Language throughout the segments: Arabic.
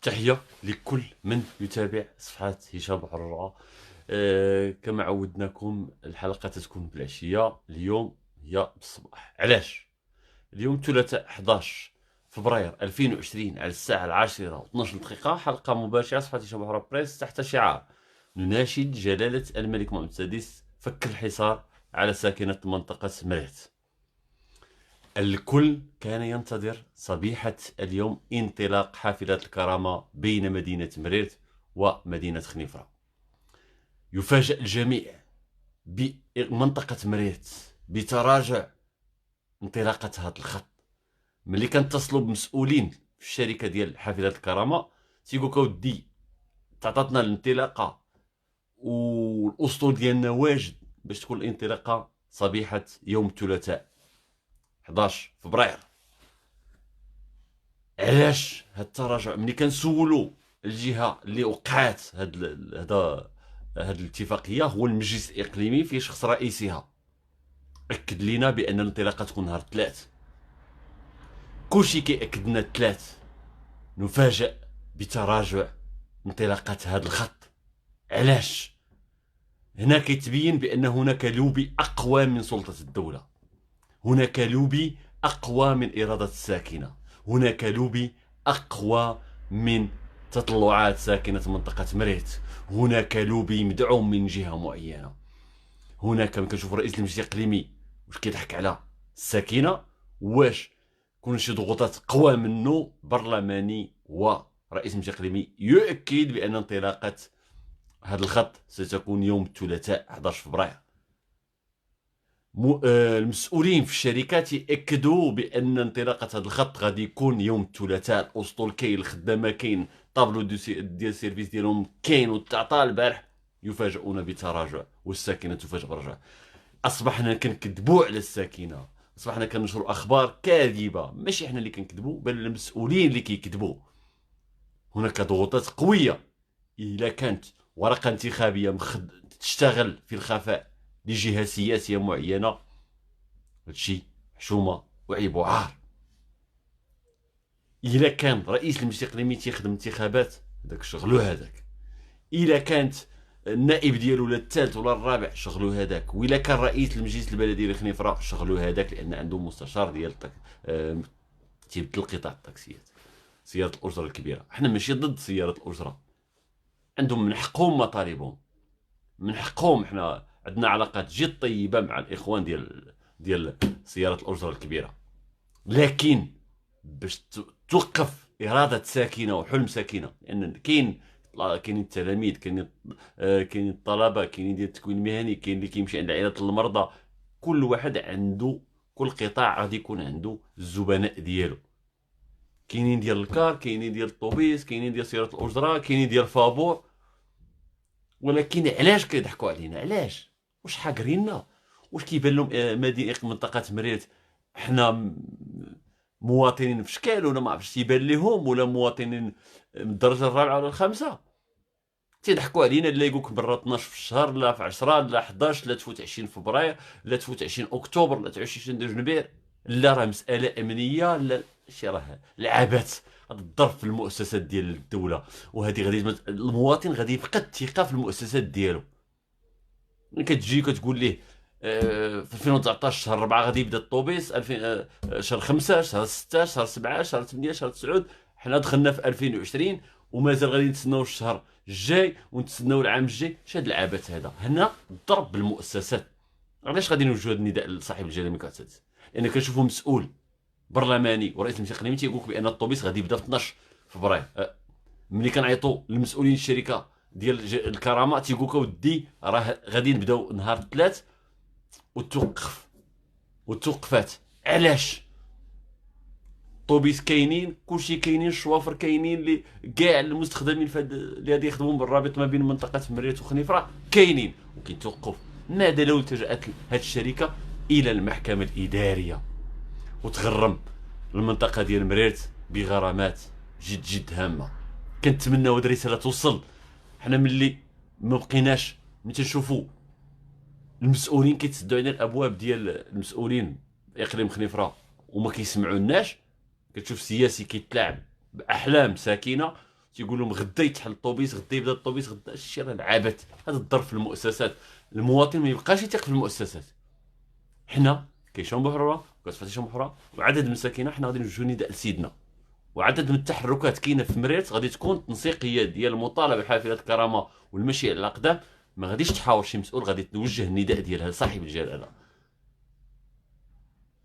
تحية لكل من يتابع صفحة هشام بحرورة. كما عودناكم الحلقة تكون بالعشية، اليوم هي بالصباح. علاش؟ اليوم ثلاثاء 11 فبراير 2020 على الساعة 10:12 دقيقة، حلقة مباشرة صفحة هشام بحرورة بريس تحت شعار نناشد جلالة الملك محمد السادس فك الحصار على ساكنة منطقة مريت. الكل كان ينتظر صبيحة اليوم انطلاق حافلة الكرامة بين مدينة مريت ومدينة خنيفرة. يفاجأ الجميع بمنطقة مريت بتراجع انطلاقة هذا الخط. ملي كنتصلوا بمسؤولين في الشركة ديال حافلة الكرامة تيقولك اودي تعطاتنا الانطلاقة والاسطول ديالنا واجد باش تكون الانطلاقة صبيحة يوم الثلاثاء 11 فبراير. علاش هاد التراجع؟ ملي كنسولوا الجهه اللي وقعات هاد الاتفاقيه هو المجلس الاقليمي في شخص رئيسها، اكد لنا بان الانطلاقه تكون نهار الثلاث. كلشي كيأكد لنا الثلاث، نفاجأ بتراجع انطلاقه هذا الخط. علاش؟ هنا كيتبين بان هناك لوبي اقوى من سلطه الدوله، هناك لوبي اقوى من اراده الساكنه، هناك لوبي أقوى من تطلعات ساكنة منطقة مريت، هناك لوبي مدعوم من جهة معينة. هناك كنشوف رئيس المجلس الإقليمي واش كيضحك على الساكنة، واش كون شي ضغوطات قوى منه برلماني ورئيس المجلس الإقليمي يؤكد بأن انطلاقة هذا الخط ستكون يوم الثلاثاء 11 فبراير. المسؤولين في الشركات ياكدوا بان انطلاقه هذا الخط غادي يكون يوم الثلاثاء. الاسطول كاين، الخدامه كاين، طابلو ديال السيرفيس ديالهم كاين وتعطى البارح. يفاجئون بتراجع والساكنه تفاجئ برجع. اصبحنا كنكذبوا على الساكنه، اصبحنا كننشروا اخبار كاذبه، ماشي احنا اللي كنكذبوا بل المسؤولين اللي كيكذبوا. هناك ضغوطات قويه. الا كانت ورقه انتخابيه تشتغل في الخفاء لجهه سياسيه معينه، هادشي حشومه وعيب وعار. الا كان رئيس المجلس الاقليمي تيخدم انتخابات، هذاك شغلو هذاك. الا كانت النائب ديالو ولا الثالث ولا الرابع، شغلو هذاك. والا كان رئيس المجلس البلدي لخنيفره، شغلو هذاك، لان عنده مستشار ديال تيبدل قطاع الطاكسيات، سياره الاجره الكبيره. حنا ماشي ضد سياره الاجره، عندهم من حقهم مطالبهم، من حقهم. حنا عندنا علاقات جد طيبه مع الاخوان ديال سياره الاجره الكبيره، لكن باش توقف اراده ساكنه وحلم ساكنه، لان كاينين التلاميذ، كاينين الطلبه، كاينين ديال التكوين المهني، كاين اللي كيمشي عند عياده المرضى. كل واحد عنده، كل قطاع غادي يكون عنده الزبناء ديالو. كاينين ديال الكار، كاينين ديال الطوبيس، كاينين ديال سياره الاجره، كاينين ديال الفابور. ولكن علاش كيضحكوا علينا؟ علاش؟ واش حاقريننا؟ واش كيبان لهم مدينه منطقه مريت حنا مواطنين في شكال، ولا ما عرفتش تيبان لهم، ولا مواطنين من الدرجه الرابعه ولا الخامسه؟ تيضحكوا علينا. لا يقولك مره 12 في الشهر، لا في 10، لا 11، لا تفوت 20 فبراير، لا تفوت 20 اكتوبر، لا تعيش 20 جنبير. لا راه مساله امنيه، لا شي راه العبث. هذا الضرب في المؤسسات ديال الدوله، وهذه غادي المواطن غادي يفقد الثقه في المؤسسات ديالو. ملي كتجي كتقول ليه في 2019 شهر 4 غادي يبدا الطوبيس، 2000 شهر 5، شهر 6، شهر 7، شهر 8، شهر 9، حنا دخلنا في 2020 ومازال غادي نتسناو الشهر الجاي ونتسناو العام الجاي. اش هاد العبث هذا؟ هنا ضرب بالمؤسسات. علاش غادي نوجهوا هذا النداء لصاحب الجلاله الملك السادس؟ لان كنشوفوا مسؤول برلماني ورئيس المجلس الاقليمي تيقول لك بان الطوبيس غادي يبدا في 12 فبراير. ملي كنعيطوا للمسؤولين الشركه ديال الكرامه تيقول لك اودي راه غادي نبداو نهار الثلاث وتوقفات. علاش؟ طوبيس كاينين، كلشي كاينين، الشوافر كاينين، اللي كاع المستخدمين اللي غادي يخدموا بالرابط ما بين منطقه مريت وخنيفره كاينين، وكيتوقف. ماذا لو التجأت هذه الشركه الى المحكمه الاداريه وتغرم المنطقه ديال مريت بغرامات جد جد هامه؟ كنتمناو هاد الرساله توصل. حنا ملي ما بقيناش ملي تنشوفوا المسؤولين كيتسدوا علينا الابواب ديال المسؤولين اقليم خنيفره وما كيسمعوا الناس، كتشوف سياسي كيتلاعب باحلام ساكنه تيقول لهم غدا يتحل الطوبيس، غدا يبدا الطوبيس، غدا الشيء راه العبث. هذا الضرب في المؤسسات، المواطن ما يبقاش يثق في المؤسسات. حنا كيشربوا بحرة وكتفتح شرب بحرة، وعدد من الساكنه حنا غادي نوجهوا نداء لسيدنا، وعدد من التحركات كاينه في مريت غادي تكون تنسيقيه ديال المطالبه بحافله الكرامه والمشي على الاقدام. ما غاديش تحاور شي مسؤول، غادي توجه النداء ديالها لصاحب الجلاله،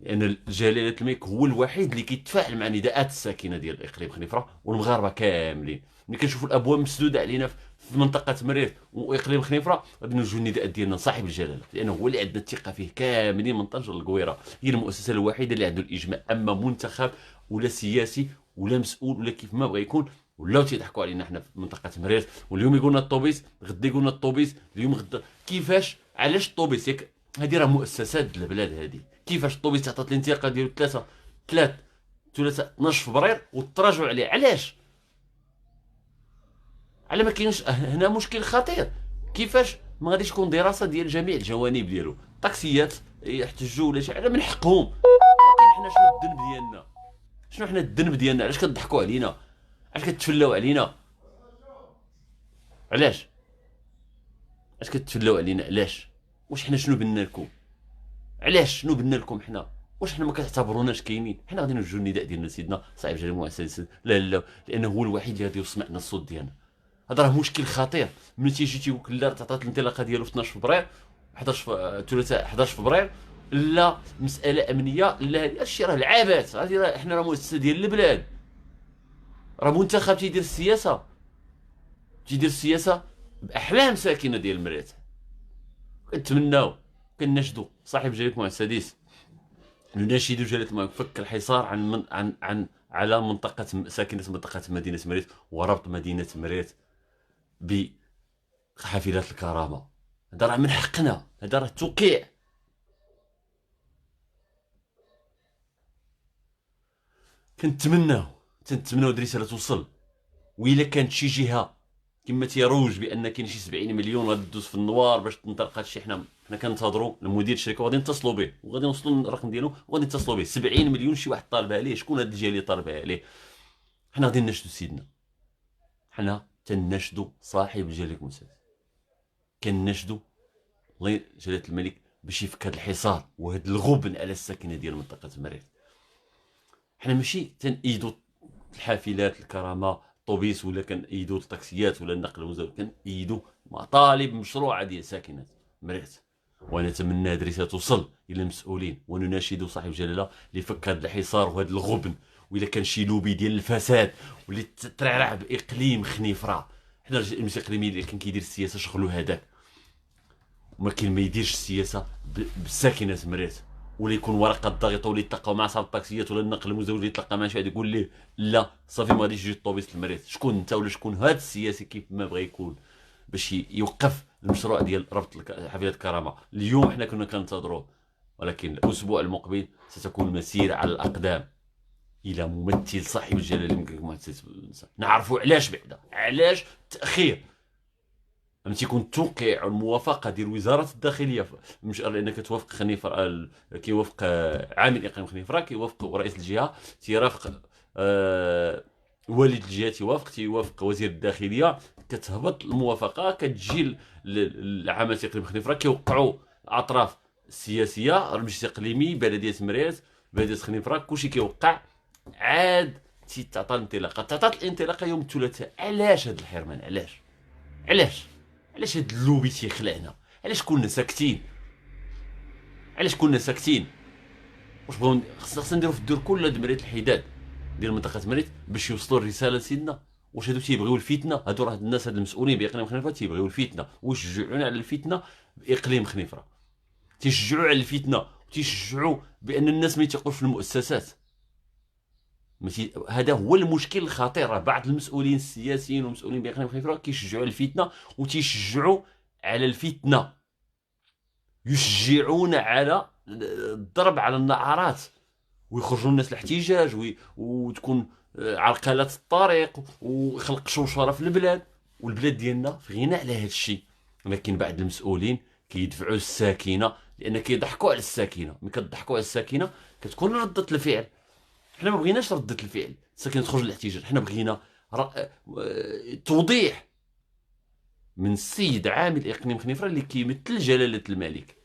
لان جلاله الملك هو الوحيد اللي كيتفاعل مع نداءات الساكنه ديال الاقليم خنيفره والمغاربه كاملين. ملي كنشوفوا الابواب مسدوده علينا في منطقه مريت واقليم خنيفره، غادي نوجهوا النداءات ديالنا لصاحب الجلاله، لانه هو اللي عندنا الثقه فيه كاملين من طنجه للقويره. هي المؤسسه الوحيده اللي عنده الاجماع، اما منتخب ولا سياسي ولا مسؤول ولا كيف ما بغى يكون، ولاو تيضحكوا علينا حنا في منطقه مريت. واليوم يقولنا الطوبيس، غدا يقولنا الطوبيس، اليوم غدا. كيفاش؟ علاش الطوبيس؟ ياك هذه راه مؤسسات البلاد هذه. كيفاش الطوبيس تعطات الانتقال ديالو ثلاثة 12 فبراير وتراجعوا عليه؟ علاش؟ على ما كاينش هنا مشكل خطير. كيفاش ما غاديش تكون دراسه ديال جميع الجوانب ديالو؟ طاكسيات يحتجوا ولا شي حاجه من حقهم، ولكن حنا شنو الذنب ديالنا؟ شنو حنا الذنب ديالنا؟ علاش كتضحكوا علينا؟ علاش كتفلاو علينا؟ علاش كتفلاو علينا؟ علاش؟ واش حنا شنو بنا لكم؟ علاش شنو بنا لكم حنا؟ واش حنا ما كتعتبروناش كاينين؟ حنا غادي نوجهوا النداء ديالنا لسيدنا صاحب الجلاله المؤسس، لا لانه هو الوحيد اللي غادي يسمع لنا الصوت ديالنا. هذا راه مشكل خطير. ملي تيجي تيقول لك لا تعطات الانطلاقه ديالو في 12 فبراير 11 فبراير، لا مساله امنيه، لا هذا الشيء راه العبث. هذه حنا راه مؤسسه ديال البلاد، راه منتخب تيدير السياسه باحلام ساكنه ديال المريت. كنتمناو كنشدوا صاحب جلاله الملك السادس، نناشد جلاله الملك فك الحصار على منطقه ساكنه منطقه مدينه مريت، وربط مدينه مريت بحافلات الكرامه. هذا راه من حقنا، هذا راه توقيع. تنتمناو هاد الرساله توصل. وإلا كانت شي جهه كما تيروج بان كاين شي 70 مليون غادي تدوز في النوار باش تنطلق هادشي، حنا كنتظروا المدير الشركه وغادي نتصلوا به وغادي نوصلوا الرقم ديالو وغادي نتصلوا به. 70 مليون شي واحد طالبها عليه، شكون هاد الجهه اللي طالبها عليه؟ حنا غادي نناشدوا سيدنا، حنا تناشدوا صاحب الجلاله المؤسس، كنناشدوا الله جلاله الملك باش يفك هذا الحصار وهذا الغبن على الساكنه ديال منطقه مريت. حنا ماشي تنأيدوا الحافلات الكرامه طوبيس، ولا كنأيدوا الطاكسيات ولا النقل المزدوج، كنأيدوا مطالب مشروعه ديال ساكنه مريت. ونتمنى هذه الرساله توصل الى المسؤولين، ونناشد صاحب الجلاله لفك هذا الحصار وهذا الغبن. واذا كان شي لوبي ديال الفساد واللي تترعرع باقليم خنيفره، حنا المجلس الاقليمي اللي كان كيدير السياسه شغلو هذاك، وما كاين ما يديرش السياسه بالساكنه مريت، ولا يكون ورقه ضاغطه ولا يتلاقاو مع صاحب الطاكسيات ولا النقل المزدوج اللي يتلاقى مع شي واحد يقول ليه لا صافي ما غاديش يجي الطوبيس للمريت. شكون انت ولا شكون هذا السياسي كيف ما بغى يكون باش يوقف المشروع ديال ربط حافلات الكرامه؟ اليوم حنا كنا كننتظروه، ولكن الاسبوع المقبل ستكون المسيره على الاقدام الى ممثل صاحب الجلاله المؤسس. نعرفوا علاش بعدا، علاش التاخير. لما تيكون توقيع الموافقه ديال وزاره الداخليه مش لانك توافق خنيفره، كيوافق عامل اقليم خنيفره، كيوافق رئيس الجهه، تيرافق والد الجهه، تيوافق وزير الداخليه، كتهبط الموافقه كتجي لعامل اقليم خنيفره، كيوقعوا الاطراف السياسيه، المجلس الاقليمي، بلديه مريت، بلديه خنيفره، كلشي كيوقع، عاد تيتعطى الانطلاقه. تعطات الانطلاقه يوم الثلاثاء. علاش هذا الحرمان؟ علاش هاد اللوبي تيخلعنا؟ علاش كنا ساكتين؟ واش بغاو خصنا نديرو في الدور كل مريت الحداد ديال منطقه مريت باش يوصلوا الرساله لسيدنا؟ واش هادو تيبغيو الفتنه؟ هادو راه الناس، هاد المسؤولين باقليم خنيفره تيبغيو الفتنه ويشجعونا على الفتنه باقليم خنيفره، تيشجعوا على الفتنه وتيشجعوا بان الناس ما يثقوش في المؤسسات. هذا هو المشكل الخطير. بعض المسؤولين السياسيين والمسؤولين باقليم خنيفره كيشجعوا على الفتنه وتيشجعوا على الفتنه، يشجعون على الضرب على النعرات ويخرجوا الناس الاحتجاج وتكون عرقلات الطريق ويخلق شوشره في البلاد، والبلاد ديالنا في غنى على هذا الشيء. ولكن بعض المسؤولين كيدفعوا الساكنه لان كيضحكوا على الساكنه. ملي كتضحكوا على الساكنه كتكون رده الفعل. حنا ما بغيناش رده الفعل، الساكنه تخرج للاحتجاج، حنا بغينا توضيح من السيد عامل اقليم خنيفره اللي كيمثل جلاله الملك.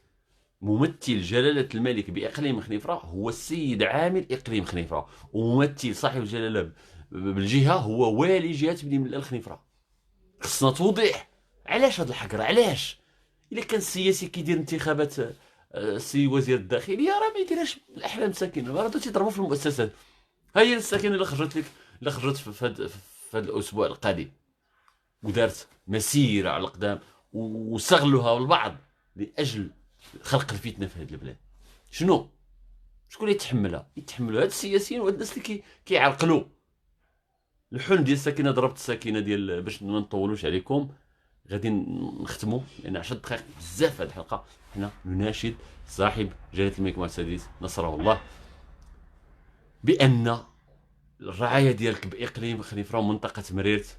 ممثل جلاله الملك باقليم خنيفره هو السيد عامل اقليم خنيفره، وممثل صاحب الجلاله بالجهه هو والي جهه بني ملال خنيفره. خصنا توضيح. علاش هاد الحقره؟ علاش الا كان السياسي كيدير انتخابات السي وزير الداخليه راه ما يديرهاش الاحلام الساكنه، راه تيضربوا في المؤسسات. ها هي الساكنه اللي خرجت لك، اللي خرجت في هذا الاسبوع القادم ودارت مسيره على القدام واستغلوها البعض لاجل خلق الفتنه في هذه البلاد. شنو؟ شكون اللي يتحملها؟ يتحملوا هاد السياسيين وهاد الناس اللي كيعرقلوا. الحلم ديال الساكنه، ضربت الساكنه ديال باش ما نطولوش عليكم، غادي نختموا لان 10 دقائق بزاف هذه الحلقه. حنا نناشد صاحب جلاله الملك محمد السادس نصره الله بان الرعايه ديالك باقليم خنيفره ومنطقه مريرت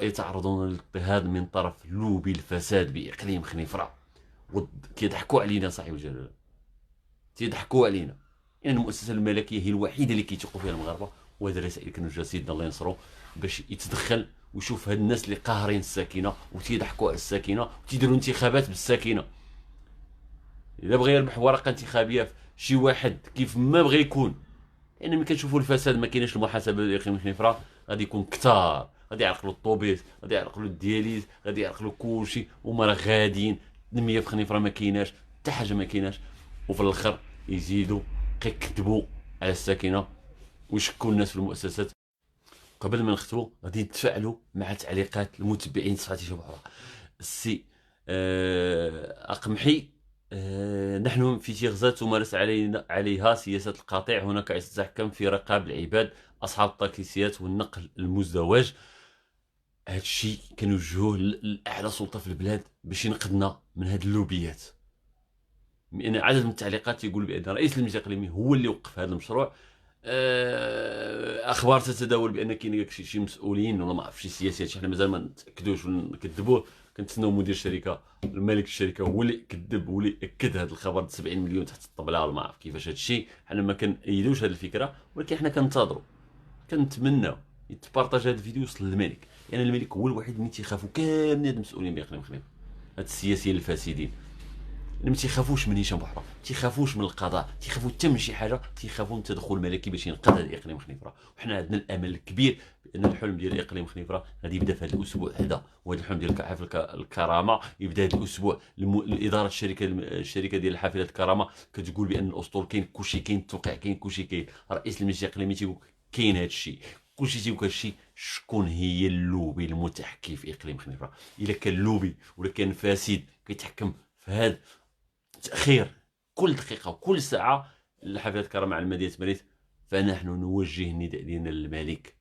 يتعرضون للاضطهاد من طرف لوبي الفساد باقليم خنيفره. كيضحكوا علينا صاحب الجلاله، تيضحكوا علينا، لان يعني المؤسسه الملكيه هي الوحيده اللي كيثقوا فيها المغاربه. وهذا الرسائل كنرجع سيدنا الله ينصرو باش يتدخل ويشوف هاد الناس اللي قاهرين الساكنه وتيضحكوا على الساكنه وتيديروا انتخابات بالساكنه. اذا بغى يربح ورقه انتخابيه شي واحد كيف ما بغى يكون، لان يعني ملي كنشوفوا الفساد ما كايناش المحاسبه ديال اقليم خنيفره، غادي يكون كثار، غادي يعرقلوا الطوبيس، غادي يعرقلوا الدياليز، غادي يعرقلوا كلشي، وما راه غاديين. التنميه في خنيفره ما كايناش، حتى حاجه ما كايناش، وفي الاخر يزيدوا كيكذبوا على الساكنه ويشكوا الناس في المؤسسات. قبل ما نختموا غادي نتفاعلوا مع تعليقات المتبعين صفاتي شباب السي أقمحي. نحن في تيغزة تمارس عليها سياسة القطيع. هناك يتحكم في رقاب العباد أصحاب التاكسيات والنقل المزدوج. هذا الشيء كنوجهوه لأعلى سلطة في البلاد باش ينقذنا من هاد اللوبيات. لأن عدد من التعليقات يقول بأن رئيس المجلس الإقليمي هو اللي وقف هذا المشروع. اخبار تتداول بان كاين شي مسؤولين ولا ما عرف شي سياسيين، حنا مازال ما نتاكدوش ونكذبوه. كنتسناو مدير الشركه الملك الشركه هو اللي كذب واللي اكد هذا الخبر 70 مليون تحت الطبله ولا ما عرف كيفاش هذا الشيء. حنا ما كنأيدوش هذه الفكره، ولكن حنا كنتظروا كنتمناو يتبارطاج هذا الفيديو يوصل للملك، لان يعني الملك هو الوحيد اللي تيخافوا كامل هاد المسؤولين باقليم خنيفره، هاد السياسيين الفاسدين اللي ما تيخافوش من هشام بوحرة، تيخافوش من القضاء، تيخافوا حتى من شي حاجه، تيخافوا من التدخل الملكي باش ينقذ هذا اقليم خنيفره. وحنا عندنا الامل الكبير بان الحلم ديال اقليم خنيفره غادي يبدا في هذا الاسبوع هذا، وهذا الحلم ديال حفل الكرامه يبدا هذا الاسبوع. اداره الشركه ديال حافله الكرامه كتقول بان الاسطول كاين، كلشي كاين، التوقيع كاين، كلشي كاين. رئيس المجلس الاقليمي تيقول كاين هذا الشيء، كلشي تيقول هذا الشيء. شكون هي اللوبي المتحكم في اقليم خنيفره؟ الا كان لوبي ولا كان فاسد كيتحكم في هذا تأخير كل دقيقة وكل ساعة لحفلة كرامة على مدينة مريت، فنحن نوجه النداء ديالنا للملك.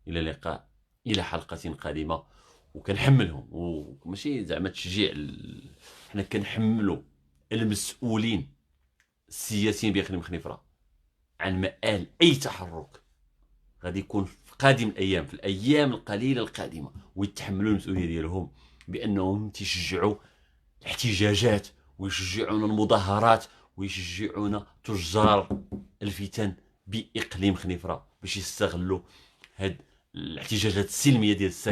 إلى اللقاء، إلى حلقة قادمة. وكنحملهم وماشي زعما تشجيع حنا كنحملوا المسؤولين السياسيين بإقليم خنيفرة عن مآل أي تحرك غادي يكون في قادم الأيام، في الأيام القليلة القادمة، ويتحملوا المسؤولية ديالهم بأنهم تيشجعوا الاحتجاجات ويشجعون المظاهرات ويشجعون تجار الفتن بإقليم خنيفرة باش يستغلوا هاد الاحتجاجات السلمية ديال